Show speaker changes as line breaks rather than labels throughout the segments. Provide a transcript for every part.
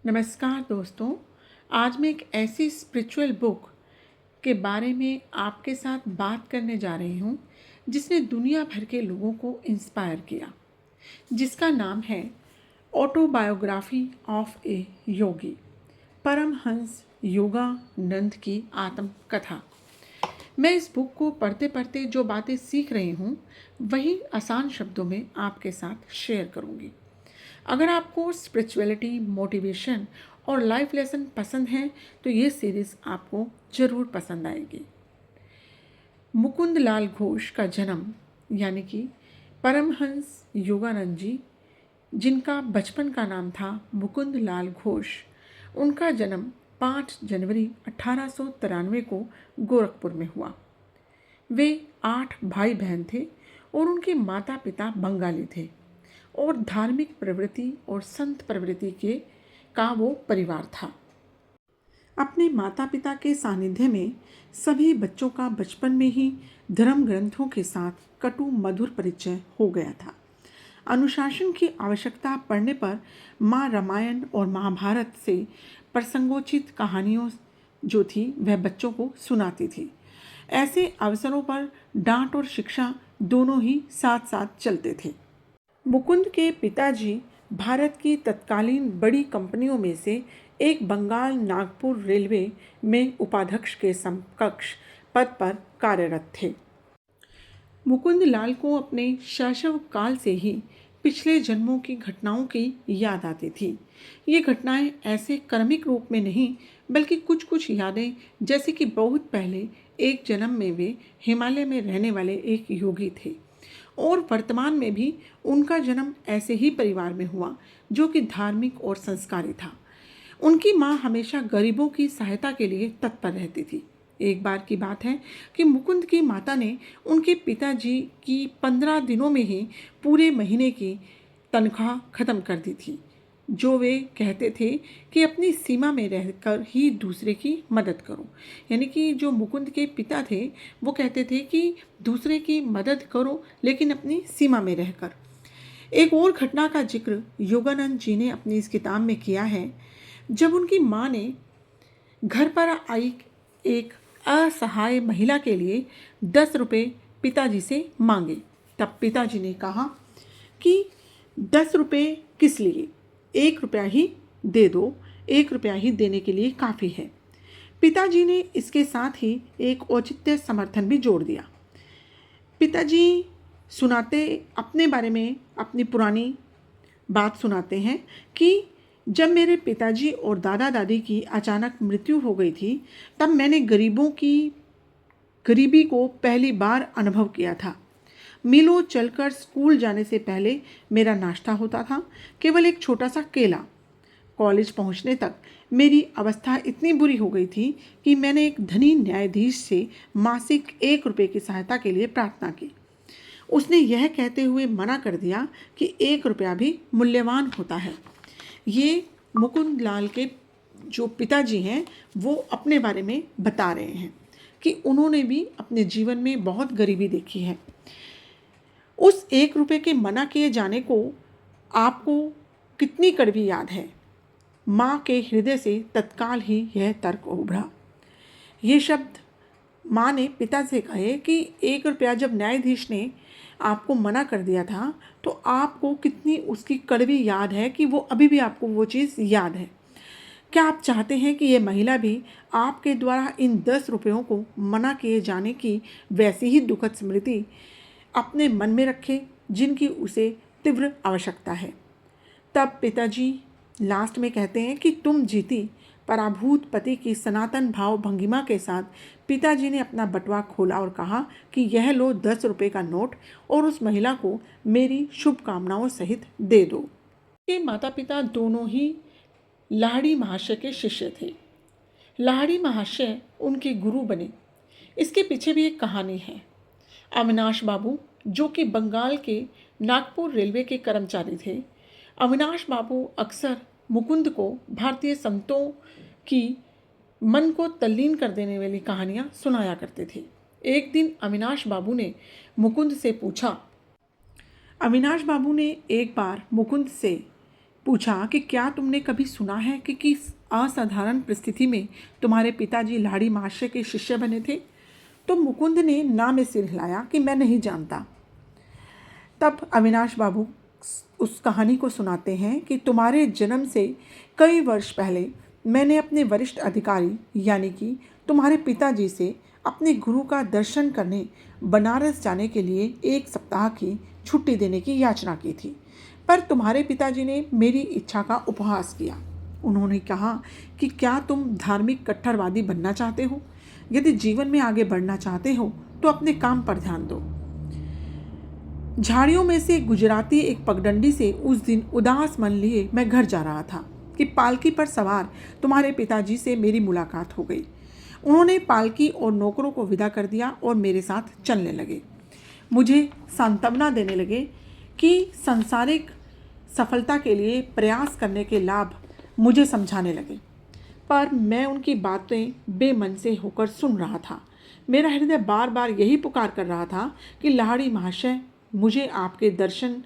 नमस्कार दोस्तों। आज मैं एक ऐसी स्पिरिचुअल बुक के बारे में आपके साथ बात करने जा रही हूँ जिसने दुनिया भर के लोगों को इंस्पायर किया, जिसका नाम है ऑटोबायोग्राफी ऑफ ए योगी, परमहंस योगानंद की आत्मकथा। मैं इस बुक को पढ़ते पढ़ते जो बातें सीख रही हूँ वही आसान शब्दों में आपके साथ शेयर करूँगी। अगर आपको स्पिरिचुअलिटी, मोटिवेशन और लाइफ लेसन पसंद है तो ये सीरीज़ आपको ज़रूर पसंद आएगी। मुकुंद लाल घोष का जन्म यानी कि परमहंस योगानंद जी, जिनका बचपन का नाम था मुकुंद लाल घोष, उनका जन्म 5 जनवरी 1893 को गोरखपुर में हुआ। वे 8 भाई बहन थे और उनके माता पिता बंगाली थे और धार्मिक प्रवृत्ति और संत प्रवृत्ति का वो परिवार था। अपने माता पिता के सानिध्य में सभी बच्चों का बचपन में ही धर्म ग्रंथों के साथ कटु मधुर परिचय हो गया था। अनुशासन की आवश्यकता पड़ने पर माँ रामायण और महाभारत से प्रसंगोचित कहानियों जो थी वह बच्चों को सुनाती थी। ऐसे अवसरों पर डांट और शिक्षा दोनों ही साथ साथ चलते थे। मुकुंद के पिताजी भारत की तत्कालीन बड़ी कंपनियों में से एक बंगाल नागपुर रेलवे में उपाध्यक्ष के समकक्ष पद पर कार्यरत थे। मुकुंद लाल को अपने शैशव काल से ही पिछले जन्मों की घटनाओं की याद आती थी। ये घटनाएं ऐसे क्रमिक रूप में नहीं बल्कि कुछ कुछ यादें, जैसे कि बहुत पहले एक जन्म में वे हिमालय में रहने वाले एक योगी थे और वर्तमान में भी उनका जन्म ऐसे ही परिवार में हुआ जो कि धार्मिक और संस्कारी था। उनकी माँ हमेशा गरीबों की सहायता के लिए तत्पर रहती थी। एक बार की बात है कि मुकुंद की माता ने उनके पिताजी की 15 दिनों में ही पूरे महीने की तनख्वाह खत्म कर दी थी, जो वे कहते थे कि अपनी सीमा में रहकर ही दूसरे की मदद करो। यानी कि जो मुकुंद के पिता थे वो कहते थे कि दूसरे की मदद करो लेकिन अपनी सीमा में रहकर। एक और घटना का जिक्र योगानंद जी ने अपनी इस किताब में किया है। जब उनकी माँ ने घर पर आई एक असहाय महिला के लिए 10 रुपये पिताजी से मांगे, तब पिताजी ने कहा कि 10 रुपये किस लिए, 1 रुपया ही दे दो, 1 रुपया ही देने के लिए काफ़ी है। पिताजी ने इसके साथ ही एक औचित्य समर्थन भी जोड़ दिया। पिताजी सुनाते अपने बारे में अपनी पुरानी बात सुनाते हैं कि जब मेरे पिताजी और दादा दादी की अचानक मृत्यु हो गई थी तब मैंने गरीबी को पहली बार अनुभव किया था। मीलों चलकर स्कूल जाने से पहले मेरा नाश्ता होता था केवल एक छोटा सा केला। कॉलेज पहुंचने तक मेरी अवस्था इतनी बुरी हो गई थी कि मैंने एक धनी न्यायाधीश से मासिक 1 रुपये की सहायता के लिए प्रार्थना की। उसने यह कहते हुए मना कर दिया कि 1 रुपया भी मूल्यवान होता है। ये मुकुंद लाल के जो पिताजी हैं वो अपने बारे में बता रहे हैं कि उन्होंने भी अपने जीवन में बहुत गरीबी देखी है। उस 1 रुपये के मना किए जाने को आपको कितनी कड़वी याद है। माँ के हृदय से तत्काल ही यह तर्क उभरा। ये शब्द माँ ने पिता से कहे कि 1 रुपया जब न्यायाधीश ने आपको मना कर दिया था तो आपको कितनी उसकी कड़वी याद है कि वो अभी भी आपको वो चीज़ याद है। क्या आप चाहते हैं कि ये महिला भी आपके द्वारा इन 10 रुपयों को मना किए जाने की वैसी ही दुखद स्मृति अपने मन में रखे जिनकी उसे तीव्र आवश्यकता है। तब पिताजी लास्ट में कहते हैं कि तुम जीती। पराभूत पति की सनातन भाव भंगिमा के साथ पिताजी ने अपना बटुआ खोला और कहा कि यह लो 10 रुपये का नोट और उस महिला को मेरी शुभकामनाओं सहित दे दो। के माता पिता दोनों ही लाहिड़ी महाशय के शिष्य थे। लाहिड़ी महाशय उनके गुरु बने। इसके पीछे भी एक कहानी है। अविनाश बाबू, जो कि बंगाल के नागपुर रेलवे के कर्मचारी थे, अविनाश बाबू अक्सर मुकुंद को भारतीय संतों की मन को तल्लीन कर देने वाली कहानियाँ सुनाया करते थे। एक दिन अविनाश बाबू ने मुकुंद से पूछा, अविनाश बाबू ने एक बार मुकुंद से पूछा कि क्या तुमने कभी सुना है कि किस असाधारण परिस्थिति में तुम्हारे पिताजी लाड़ी महाशय के शिष्य बने थे? तो मुकुंद ने ना में सिर हिलाया कि मैं नहीं जानता। तब अविनाश बाबू उस कहानी को सुनाते हैं कि तुम्हारे जन्म से कई वर्ष पहले मैंने अपने वरिष्ठ अधिकारी यानी कि तुम्हारे पिताजी से अपने गुरु का दर्शन करने बनारस जाने के लिए 1 सप्ताह की छुट्टी देने की याचना की थी, पर तुम्हारे पिताजी ने मेरी इच्छा का उपहास किया। उन्होंने कहा कि क्या तुम धार्मिक कट्टरवादी बनना चाहते हो? यदि जीवन में आगे बढ़ना चाहते हो तो अपने काम पर ध्यान दो। झाड़ियों में से गुजराती एक पगडंडी से उस दिन उदास मन लिए मैं घर जा रहा था कि पालकी पर सवार तुम्हारे पिताजी से मेरी मुलाकात हो गई। उन्होंने पालकी और नौकरों को विदा कर दिया और मेरे साथ चलने लगे। मुझे सांत्वना देने लगे कि सांसारिक सफलता के लिए प्रयास करने के लाभ मुझे समझाने लगे, पर मैं उनकी बातें बेमन से होकर सुन रहा था। मेरा हृदय बार बार यही पुकार कर रहा था कि लाड़ी महाशय, मुझे आपके दर्शन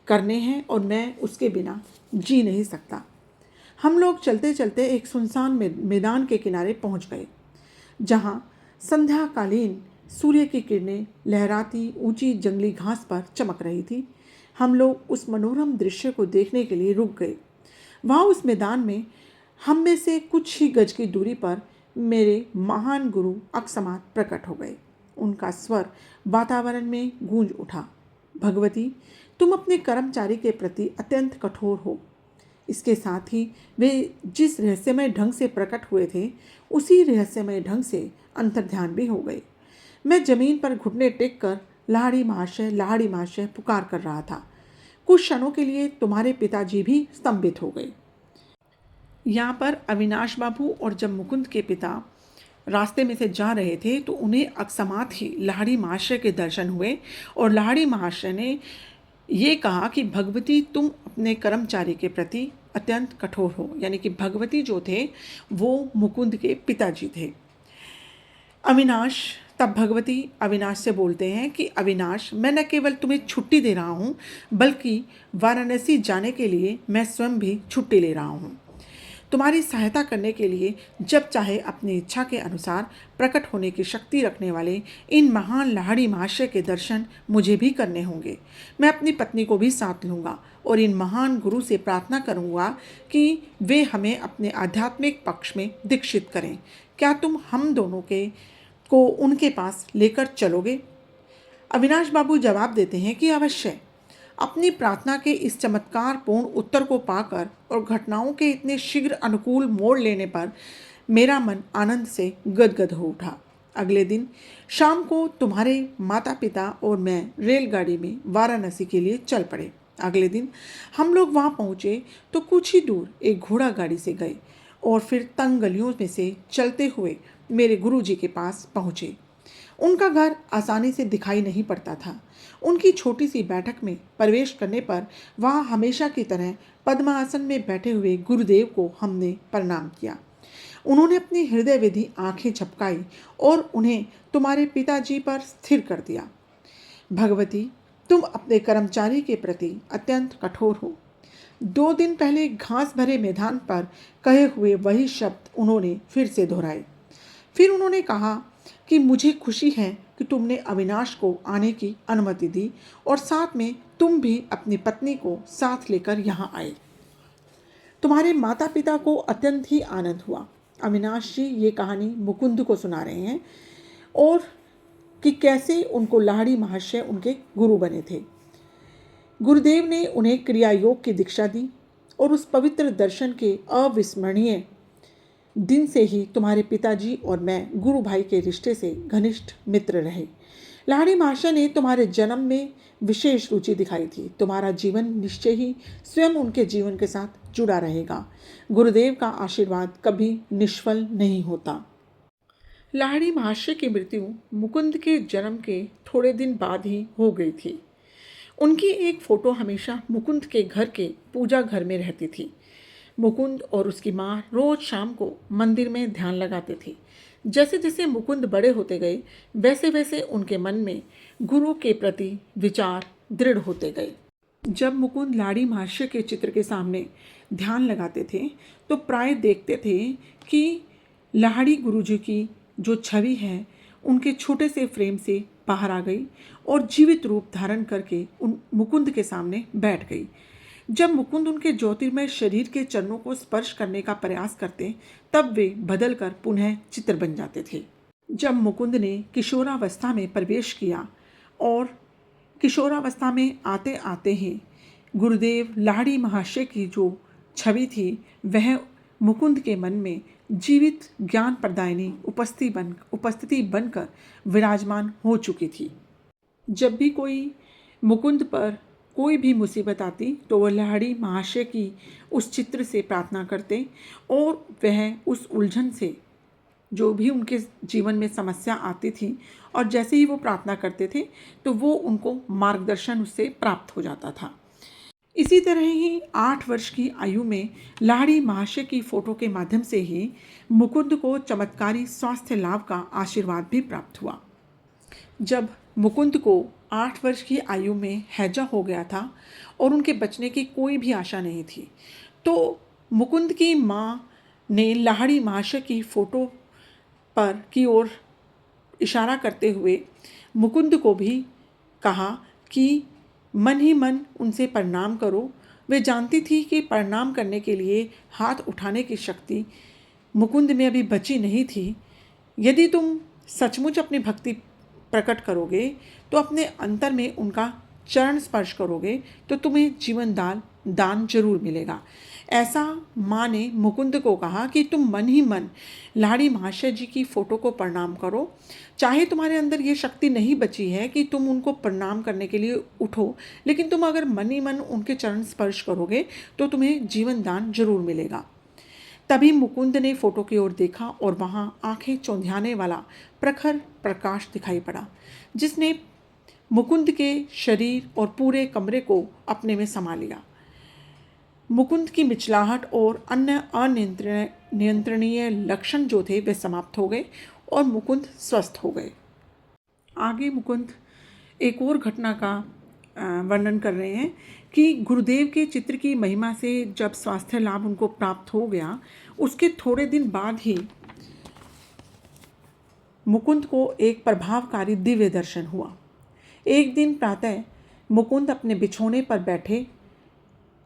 करने हैं और मैं उसके बिना जी नहीं सकता। हम लोग चलते चलते एक सुनसान मैदान के किनारे पहुंच गए, जहां संध्याकालीन सूर्य की किरणें लहराती ऊंची जंगली घास पर चमक रही थी। हम लोग उस मनोरम दृश्य को देखने के लिए रुक गए। वहाँ उस मैदान में हम में से कुछ ही गज की दूरी पर मेरे महान गुरु अकस्मात प्रकट हो गए। उनका स्वर वातावरण में गूंज उठा, भगवती, तुम अपने कर्मचारी के प्रति अत्यंत कठोर हो। इसके साथ ही वे जिस रहस्यमय ढंग से प्रकट हुए थे, उसी रहस्यमय ढंग से अंतर्ध्यान भी हो गए। मैं जमीन पर घुटने टेक कर लाड़ी महाशय पुकार कर रहा था। कुछ क्षणों के लिए तुम्हारे पिताजी भी स्तंभित हो गए। यहाँ पर अविनाश बाबू और जब मुकुंद के पिता रास्ते में से जा रहे थे तो उन्हें अकस्मात ही लाड़ी महाशय के दर्शन हुए और लाड़ी महाशय ने ये कहा कि भगवती, तुम अपने कर्मचारी के प्रति अत्यंत कठोर हो। यानी कि भगवती जो थे वो मुकुंद के पिताजी थे। तब भगवती अविनाश से बोलते हैं कि अविनाश, मैं न केवल तुम्हें छुट्टी दे रहा हूँ बल्कि वाराणसी जाने के लिए मैं स्वयं भी छुट्टी ले रहा हूँ। तुम्हारी सहायता करने के लिए जब चाहे अपनी इच्छा के अनुसार प्रकट होने की शक्ति रखने वाले इन महान लाड़ी महाशय के दर्शन मुझे भी करने होंगे। मैं अपनी पत्नी को भी साथ लूँगा और इन महान गुरु से प्रार्थना करूँगा कि वे हमें अपने आध्यात्मिक पक्ष में दीक्षित करें। क्या तुम हम दोनों को उनके पास लेकर चलोगे? अविनाश बाबू जवाब देते हैं कि अवश्य। अपनी प्रार्थना के इस चमत्कारपूर्ण उत्तर को पाकर और घटनाओं के इतने शीघ्र अनुकूल मोड़ लेने पर मेरा मन आनंद से गदगद हो उठा। अगले दिन शाम को तुम्हारे माता पिता और मैं रेलगाड़ी में वाराणसी के लिए चल पड़े। अगले दिन हम लोग वहाँ पहुँचे तो कुछ ही दूर एक घोड़ा गाड़ी से गए और फिर तंग गलियों में से चलते हुए मेरे गुरुजी के पास पहुँचे। उनका घर आसानी से दिखाई नहीं पड़ता था। उनकी छोटी सी बैठक में प्रवेश करने पर वहाँ हमेशा की तरह पद्मासन में बैठे हुए गुरुदेव को हमने प्रणाम किया। उन्होंने अपनी हृदय विधि आंखें झपकाई और उन्हें तुम्हारे पिताजी पर स्थिर कर दिया। भगवती, तुम अपने कर्मचारी के प्रति अत्यंत कठोर हो। 2 दिन पहले घास भरे मैदान पर कहे हुए वही शब्द उन्होंने फिर से दोहराए। फिर उन्होंने कहा कि मुझे खुशी है कि तुमने अविनाश को आने की अनुमति दी और साथ में तुम भी अपनी पत्नी को साथ लेकर यहाँ आए। तुम्हारे माता पिता को अत्यंत ही आनंद हुआ। अविनाश जी ये कहानी मुकुंद को सुना रहे हैं और कि कैसे उनको लाड़ी महाशय उनके गुरु बने थे। गुरुदेव ने उन्हें क्रिया योग की दीक्षा दी और उस पवित्र दर्शन के अविस्मरणीय दिन से ही तुम्हारे पिताजी और मैं गुरु भाई के रिश्ते से घनिष्ठ मित्र रहे। लाड़ी महाशय ने तुम्हारे जन्म में विशेष रुचि दिखाई थी। तुम्हारा जीवन निश्चय ही स्वयं उनके जीवन के साथ जुड़ा रहेगा। गुरुदेव का आशीर्वाद कभी निष्फल नहीं होता। लाड़ी महाशय की मृत्यु मुकुंद के जन्म के थोड़े दिन बाद ही हो गई थी। उनकी एक फ़ोटो हमेशा मुकुंद के घर के पूजा घर में रहती थी। मुकुंद और उसकी माँ रोज़ शाम को मंदिर में ध्यान लगाते थे। जैसे जैसे मुकुंद बड़े होते गए वैसे वैसे उनके मन में गुरु के प्रति विचार दृढ़ होते गए। जब मुकुंद लाड़ी महाशय के चित्र के सामने ध्यान लगाते थे तो प्राय देखते थे कि लाड़ी गुरुजी की जो छवि है उनके छोटे से फ्रेम से बाहर आ गई और जीवित रूप धारण करके उन मुकुंद के सामने बैठ गई। जब मुकुंद उनके ज्योतिर्मय शरीर के चरणों को स्पर्श करने का प्रयास करते तब वे बदलकर पुनः चित्र बन जाते थे। जब मुकुंद ने किशोरावस्था में प्रवेश किया और किशोरावस्था में आते आते ही गुरुदेव लाड़ी महाशय की जो छवि थी वह मुकुंद के मन में जीवित ज्ञान प्रदायिनी उपस्थिति बनकर विराजमान हो चुकी थी। जब भी कोई मुकुंद पर कोई भी मुसीबत आती तो वह लाड़ी महाशय की उस चित्र से प्रार्थना करते और वह उस उलझन से जो भी उनके जीवन में समस्या आती थी और जैसे ही वो प्रार्थना करते थे तो वो उनको मार्गदर्शन उससे प्राप्त हो जाता था। इसी तरह ही 8 वर्ष की आयु में लाड़ी महाशय की फोटो के माध्यम से ही मुकुंद को चमत्कारी स्वास्थ्य लाभ का आशीर्वाद भी प्राप्त हुआ। जब मुकुंद को 8 वर्ष की आयु में हैजा हो गया था और उनके बचने की कोई भी आशा नहीं थी तो मुकुंद की माँ ने लाड़ी महाशय की फोटो पर की ओर इशारा करते हुए मुकुंद को भी कहा कि मन ही मन उनसे प्रणाम करो। वे जानती थी कि प्रणाम करने के लिए हाथ उठाने की शक्ति मुकुंद में अभी बची नहीं थी। यदि तुम सचमुच अपनी भक्ति प्रकट करोगे तो अपने अंतर में उनका चरण स्पर्श करोगे तो तुम्हें जीवन दान जरूर मिलेगा। ऐसा माँ ने मुकुंद को कहा कि तुम मन ही मन लाड़ी महाशय जी की फोटो को प्रणाम करो। चाहे तुम्हारे अंदर ये शक्ति नहीं बची है कि तुम उनको प्रणाम करने के लिए उठो, लेकिन तुम अगर मन ही मन उनके चरण स्पर्श करोगे तो तुम्हें जीवन दान जरूर मिलेगा। तभी मुकुंद ने फोटो की ओर देखा और वहाँ आंखें चौंधियाने वाला प्रखर प्रकाश दिखाई पड़ा जिसने मुकुंद के शरीर और पूरे कमरे को अपने में समा लिया। मुकुंद की मिचलाहट और अन्य अनियंत्रणीय लक्षण जो थे वे समाप्त हो गए और मुकुंद स्वस्थ हो गए। आगे मुकुंद एक और घटना का वर्णन कर रहे हैं कि गुरुदेव के चित्र की महिमा से जब स्वास्थ्य लाभ उनको प्राप्त हो गया उसके थोड़े दिन बाद ही मुकुंद को एक प्रभावकारी दिव्य दर्शन हुआ। एक दिन प्रातः मुकुंद अपने बिछौने पर बैठे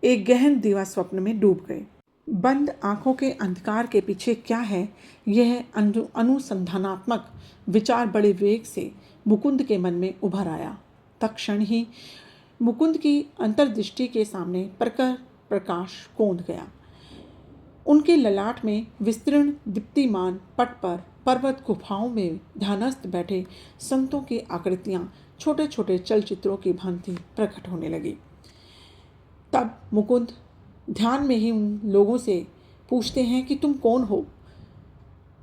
एक गहन दिवा स्वप्न में डूब गए। बंद आंखों के अंधकार के पीछे क्या है यह अनुसंधानात्मक विचार बड़े वेग से मुकुंद के मन में उभर आया। तत्क्षण ही मुकुंद की अंतर्दृष्टि के सामने प्रखर प्रकाश कौंध गया। उनके ललाट में विस्तीर्ण दीप्तिमान पट पर पर्वत गुफाओं में ध्यानस्थ बैठे संतों की आकृतियां छोटे छोटे चलचित्रों की भांति प्रकट होने लगी। तब मुकुंद ध्यान में ही उन लोगों से पूछते हैं कि तुम कौन हो,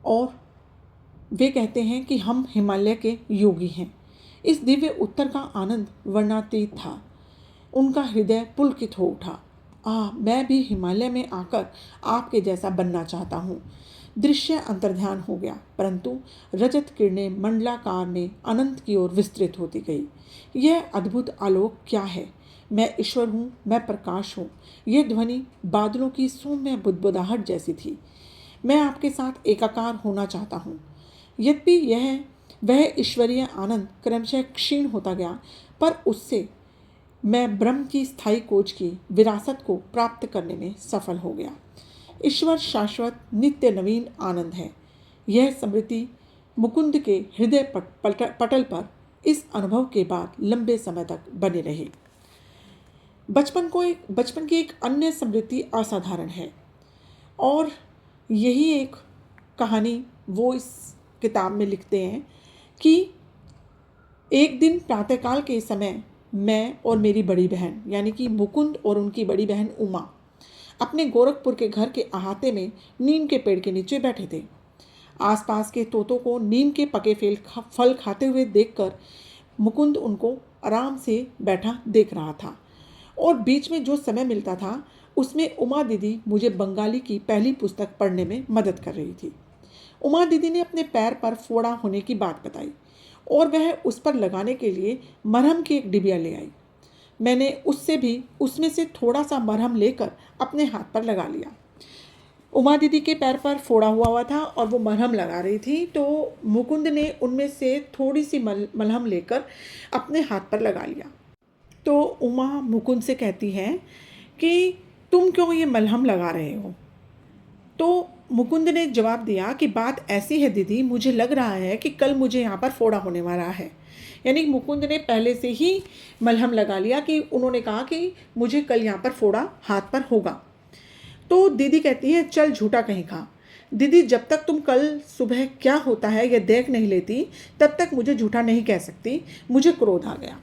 और वे कहते हैं कि हम हिमालय के योगी हैं। इस दिव्य उत्तर का आनंद वर्णातीत था। उनका हृदय पुलकित हो उठा। मैं भी हिमालय में आकर आपके जैसा बनना चाहता हूँ। दृश्य अंतर्ध्यान हो गया, परंतु रजत किरणें मंडलाकार में अनंत की ओर विस्तृत होती गई। यह अद्भुत आलोक क्या है? मैं ईश्वर हूँ, मैं प्रकाश हूँ। यह ध्वनि बादलों की सौम्य बुदबुदाहट जैसी थी। मैं आपके साथ एकाकार होना चाहता हूँ। यद्यपि वह ईश्वरीय आनंद क्रमशः क्षीण होता गया, पर उससे मैं ब्रह्म की स्थायी खोज की विरासत को प्राप्त करने में सफल हो गया। ईश्वर शाश्वत नित्य नवीन आनंद है। यह स्मृति मुकुंद के हृदय पटल पर इस अनुभव के बाद लंबे समय तक बने रही। बचपन की एक अन्य स्मृति असाधारण है और यही एक कहानी वो इस किताब में लिखते हैं कि एक दिन प्रातःकाल के समय मैं और मेरी बड़ी बहन यानी कि मुकुंद और उनकी बड़ी बहन उमा अपने गोरखपुर के घर के अहाते में नीम के पेड़ के नीचे बैठे थे। आसपास के तोतों को नीम के पके फल खाते हुए देखकर मुकुंद उनको आराम से बैठा देख रहा था और बीच में जो समय मिलता था उसमें उमा दीदी मुझे बंगाली की पहली पुस्तक पढ़ने में मदद कर रही थी। उमा दीदी ने अपने पैर पर फोड़ा होने की बात बताई और वह उस पर लगाने के लिए मरहम की एक डिबिया ले आई। मैंने उसमें से थोड़ा सा मरहम लेकर अपने हाथ पर लगा लिया। उमा दीदी के पैर पर फोड़ा हुआ था और वो मरहम लगा रही थी, तो मुकुंद ने उनमें से थोड़ी सी मलहम लेकर अपने हाथ पर लगा लिया। तो उमा मुकुंद से कहती है कि तुम क्यों ये मलहम लगा रहे हो? तो मुकुंद ने जवाब दिया कि बात ऐसी है दीदी, मुझे लग रहा है कि कल मुझे यहाँ पर फोड़ा होने वाला है। यानी मुकुंद ने पहले से ही मलहम लगा लिया कि उन्होंने कहा कि मुझे कल यहाँ पर फोड़ा हाथ पर होगा। तो दीदी कहती है चल झूठा कहीं खा। दीदी जब तक तुम कल सुबह क्या होता है यह देख नहीं लेती तब तक मुझे झूठा नहीं कह सकती। मुझे क्रोध आ गया।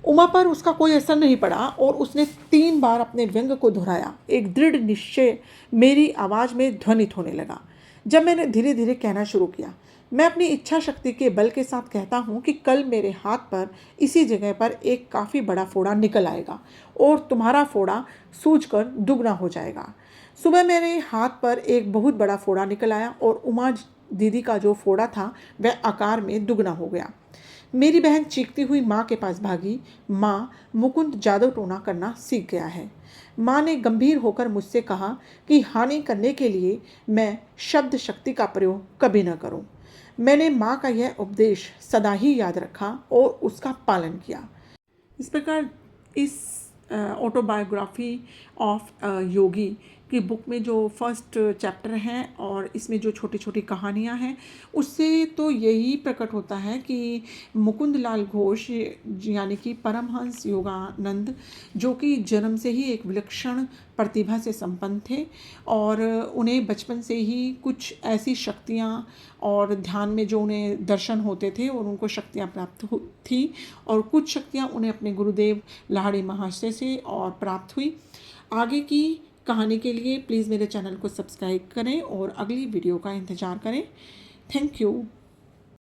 उमा पर उसका कोई असर नहीं पड़ा और उसने 3 बार अपने व्यंग को दोहराया। एक दृढ़ निश्चय मेरी आवाज़ में ध्वनित होने लगा। जब मैंने धीरे धीरे कहना शुरू किया, मैं अपनी इच्छा शक्ति के बल के साथ कहता हूँ कि कल मेरे हाथ पर इसी जगह पर एक काफ़ी बड़ा फोड़ा निकल आएगा और तुम्हारा फोड़ा सूजकर दुगना हो जाएगा। सुबह मेरे हाथ पर एक बहुत बड़ा फोड़ा निकल आया और उमा दीदी का जो फोड़ा था वह आकार में दुगना हो गया। मेरी बहन चीखती हुई माँ के पास भागी। माँ, मुकुंद जादू टोना करना सीख गया है। माँ ने गंभीर होकर मुझसे कहा कि हानि करने के लिए मैं शब्द शक्ति का प्रयोग कभी न करूं। मैंने माँ का यह उपदेश सदा ही याद रखा और उसका पालन किया। इस प्रकार इस ऑटोबायोग्राफी ऑफ योगी की बुक में जो फर्स्ट चैप्टर हैं और इसमें जो छोटी छोटी कहानियाँ हैं उससे तो यही प्रकट होता है कि मुकुंद लाल घोष यानी कि परमहंस योगानंद जो कि जन्म से ही एक विलक्षण प्रतिभा से संपन्न थे और उन्हें बचपन से ही कुछ ऐसी शक्तियाँ और ध्यान में जो उन्हें दर्शन होते थे और उनको शक्तियाँ प्राप्त थी और कुछ शक्तियाँ उन्हें अपने गुरुदेव लाहिड़ी महाशय से और प्राप्त हुई। आगे की कहानी के लिए प्लीज़ मेरे चैनल को सब्सक्राइब करें और अगली वीडियो का इंतज़ार करें। Thank you.